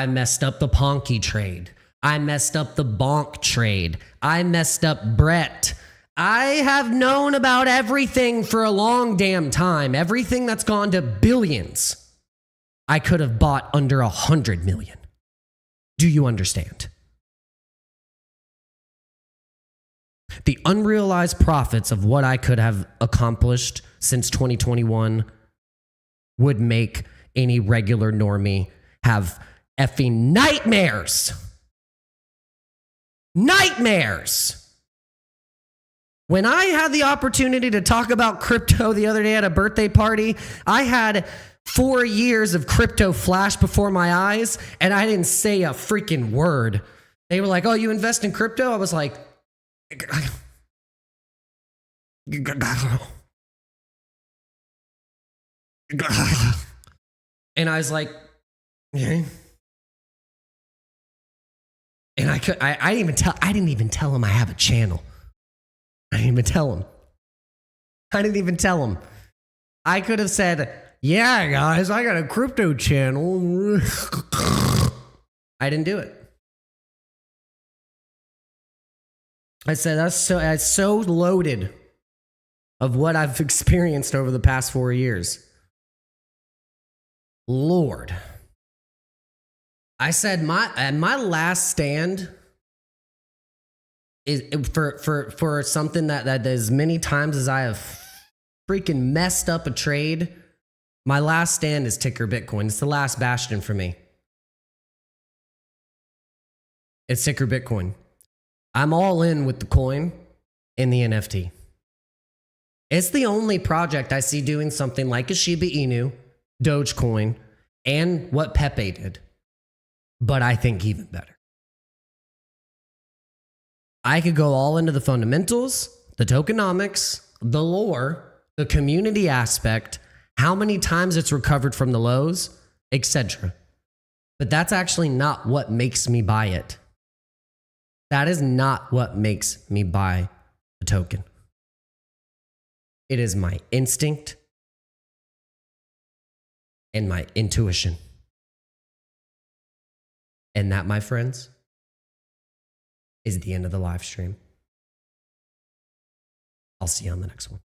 messed up the Ponky trade. I messed up the Bonk trade. I messed up Brett. I have known about everything for a long damn time. Everything that's gone to billions, I could have bought under 100 million. Do you understand? The unrealized profits of what I could have accomplished since 2021 would make any regular normie have effing nightmares. Nightmares. When I had the opportunity to talk about crypto the other day at a birthday party, I had 4 years of crypto flash before my eyes, and I didn't say a freaking word. They were like, "Oh, you invest in crypto?" I was like, and I was like, yeah. And I didn't even tell him I have a channel. I didn't even tell him. I could have said, "Yeah, guys, I got a crypto channel." I didn't do it. I said, that's so loaded of what I've experienced over the past 4 years. Lord. I said my last stand is for something that as many times as I have freaking messed up a trade. My last stand is ticker Bitcoin. It's the last bastion for me. It's ticker Bitcoin. I'm all in with the coin and the NFT. It's the only project I see doing something like a Shiba Inu, Dogecoin, and what Pepe did. But I think even better. I could go all into the fundamentals, the tokenomics, the lore, the community aspect, how many times it's recovered from the lows, etc. But that's actually not what makes me buy it. That is not what makes me buy a token. It is my instinct and my intuition. And that, my friends, is the end of the live stream. I'll see you on the next one.